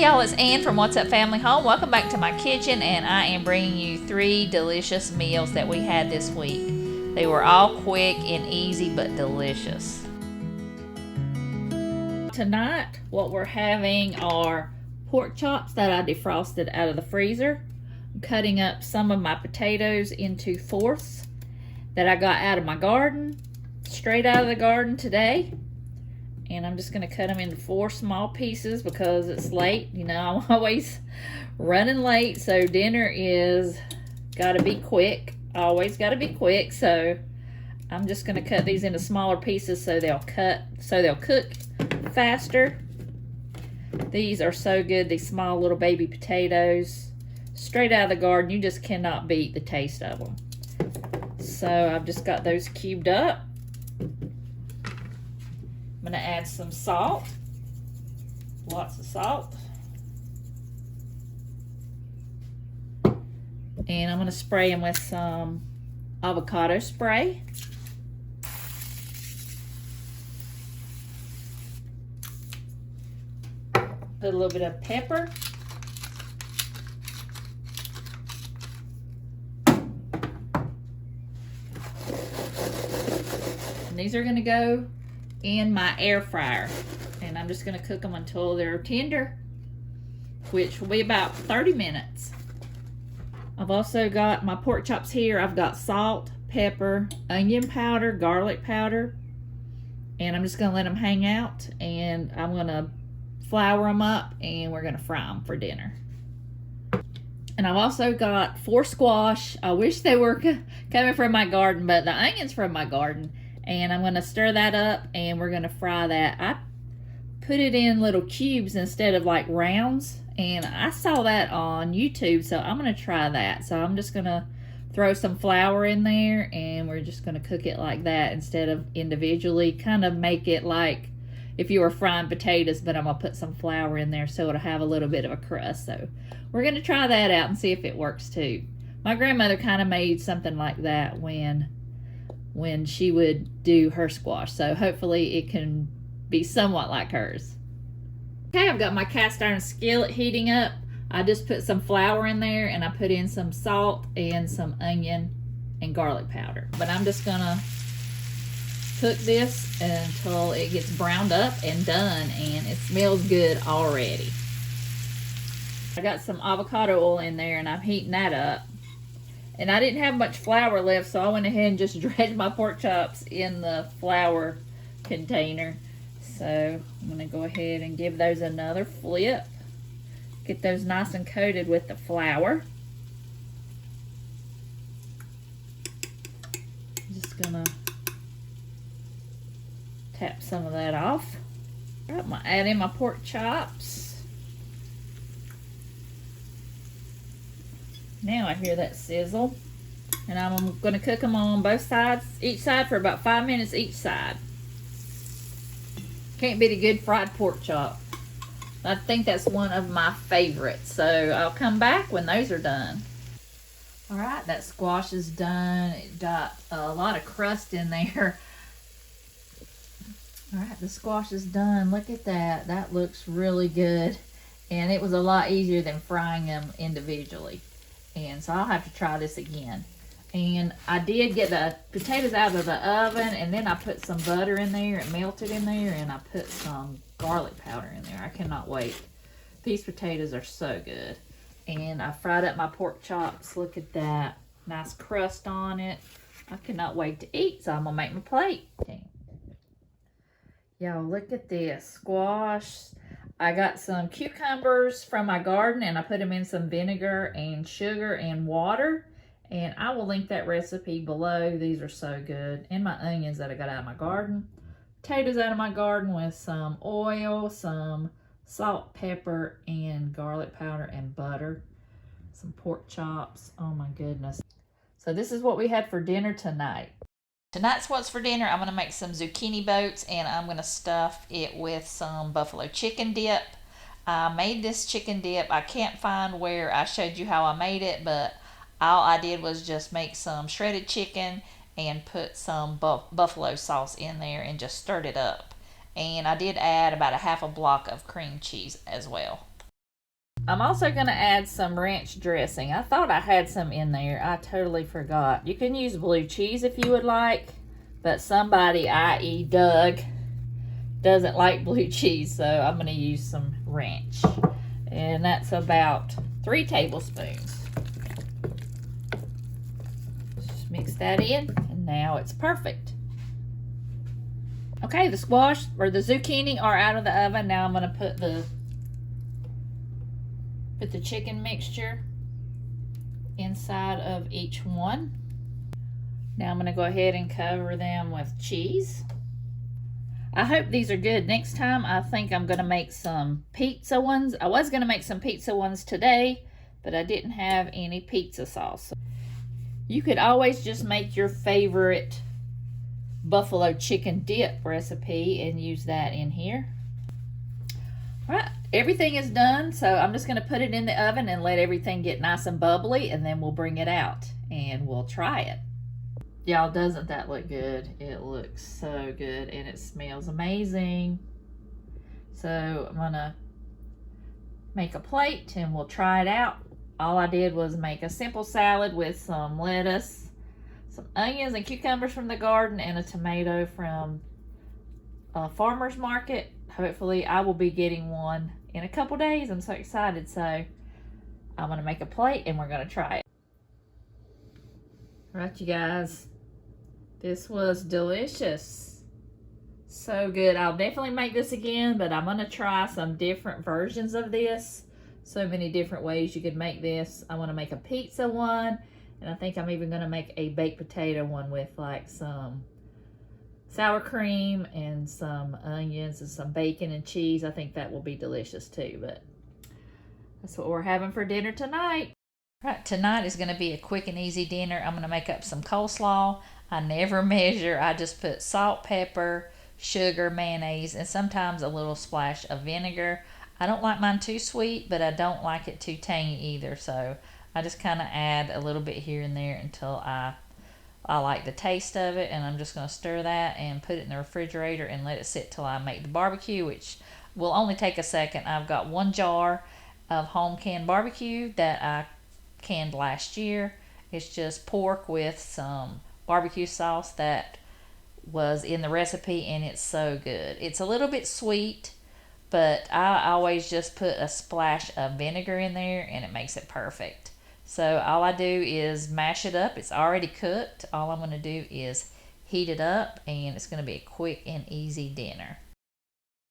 Hey y'all, it's Ann from What's Up Family Home. Welcome back to my kitchen, and I am bringing you 3 delicious meals that we had this week. They were all quick and easy but delicious. Tonight, what we're having are pork chops that I defrosted out of the freezer. I'm cutting up some of my potatoes into fourths that I got out of my garden, straight out of the garden today. And I'm just going to cut them into 4 small pieces because it's late. You know, I'm always running late, so dinner is got to be quick. Always got to be quick, so I'm just going to cut these into smaller pieces so they'll cook faster. These are so good, these small little baby potatoes. Straight out of the garden, you just cannot beat the taste of them. So I've just got those cubed up. I'm going to add some salt, lots of salt, and I'm going to spray them with some avocado spray. Put a little bit of pepper. And these are going to go in my air fryer, and I'm just going to cook them until they're tender, which will be about 30 minutes. I've also got my pork chops here. I've got salt, pepper, onion powder, garlic powder, and I'm just going to let them hang out, and I'm going to flour them up, and we're going to fry them for dinner. And I've also got 4 squash. I wish they were coming from my garden, but the onion's from my garden. And I'm going to stir that up, and we're going to fry that. I put it in little cubes instead of like rounds, and I saw that on YouTube, so I'm going to try that. So I'm just going to throw some flour in there, and we're just going to cook it like that instead of individually. Kind of make it like if you were frying potatoes, but I'm going to put some flour in there so it'll have a little bit of a crust. So we're going to try that out and see if it works too. My grandmother kind of made something like that when she would do her squash, so hopefully it can be somewhat like hers. Okay, I've got my cast iron skillet heating up. I just put some flour in there, and I put in some salt and some onion and garlic powder. But I'm just gonna cook this until it gets browned up and done, and it smells good already. I got some avocado oil in there, and I'm heating that up. And I didn't have much flour left, so I went ahead and just dredged my pork chops in the flour container. So I'm going to go ahead and give those another flip. Get those nice and coated with the flour. Just going to tap some of that off. All right, I'm going to add in my pork chops. Now I hear that sizzle, and I'm going to cook them on both sides, each side for about 5 minutes each side. Can't beat a good fried pork chop. I think that's one of my favorites, so I'll come back when those are done. All right, that squash is done. It got a lot of crust in there. All right, the squash is done. Look at that. That looks really good, and it was a lot easier than frying them individually. And so I'll have to try this again. And I did get the potatoes out of the oven, and then I put some butter in there and melted in there, and I put some garlic powder in there. I cannot wait. These potatoes are so good. And I fried up my pork chops. Look at that. Nice crust on it. I cannot wait to eat, so I'm going to make my plate. Y'all, look at this. Squash. I got some cucumbers from my garden, and I put them in some vinegar and sugar and water. And I will link that recipe below. These are so good. And my onions that I got out of my garden. Potatoes out of my garden with some oil, some salt, pepper, and garlic powder and butter. Some pork chops. Oh my goodness. So this is what we had for dinner tonight. Tonight's what's for dinner. I'm going to make some zucchini boats, and I'm going to stuff it with some buffalo chicken dip. I made this chicken dip. I can't find where I showed you how I made it, but all I did was just make some shredded chicken and put some buffalo sauce in there and just stirred it up. And I did add about a half a block of cream cheese as well. I'm also going to add some ranch dressing. I thought I had some in there. I totally forgot. You can use blue cheese if you would like, but somebody, i.e. Doug, doesn't like blue cheese, so I'm going to use some ranch. And that's about 3 tablespoons. Just mix that in, and now it's perfect. Okay, the squash or the zucchini are out of the oven. Now I'm going to put the chicken mixture inside of each one. Now I'm going to go ahead and cover them with cheese. I hope these are good. Next time I think I'm going to make some pizza ones. I was going to make some pizza ones today, but I didn't have any pizza sauce. You could always just make your favorite buffalo chicken dip recipe and use that in here. All right, everything is done, so I'm just going to put it in the oven and let everything get nice and bubbly, and then we'll bring it out and we'll try it. Y'all, doesn't that look good? It looks so good and it smells amazing. So I'm going to make a plate and we'll try it out. All I did was make a simple salad with some lettuce, some onions and cucumbers from the garden, and a tomato from a farmer's market. Hopefully I will be getting one in a couple days. I'm so excited. So I'm going to make a plate and we're going to try it. All right, you guys. This was delicious. So good. I'll definitely make this again, but I'm going to try some different versions of this. So many different ways you could make this. I want to make a pizza one, and I think I'm even going to make a baked potato one with like some sour cream and some onions and some bacon and cheese. I think that will be delicious too, but that's what we're having for dinner tonight. Right, tonight is going to be a quick and easy dinner. I'm going to make up some coleslaw. I never measure. I just put salt, pepper, sugar, mayonnaise, and sometimes a little splash of vinegar. I don't like mine too sweet, but I don't like it too tangy either, so I just kind of add a little bit here and there until I like the taste of it, and I'm just going to stir that and put it in the refrigerator and let it sit till I make the barbecue, which will only take a second. I've got 1 jar of home canned barbecue that I canned last year. It's just pork with some barbecue sauce that was in the recipe, and it's so good. It's a little bit sweet, but I always just put a splash of vinegar in there and it makes it perfect. So all I do is mash it up. It's already cooked. All I'm going to do is heat it up, and it's going to be a quick and easy dinner.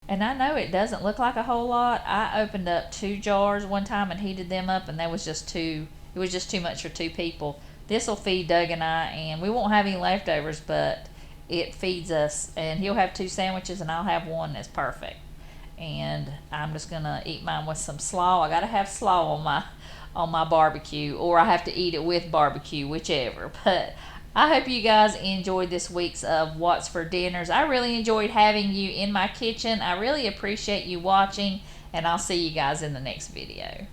And I know it doesn't look like a whole lot. I opened up 2 jars one time and heated them up, and that was just too much for 2 people. This will feed Doug and I, and we won't have any leftovers, but it feeds us, and he'll have 2 sandwiches and I'll have 1 that's perfect. And I'm just gonna eat mine with some slaw. I gotta have slaw on my barbecue, or I have to eat it with barbecue, whichever. But I hope you guys enjoyed this week's of What's for Dinners. I really enjoyed having you in my kitchen. I really appreciate you watching, and I'll see you guys in the next video.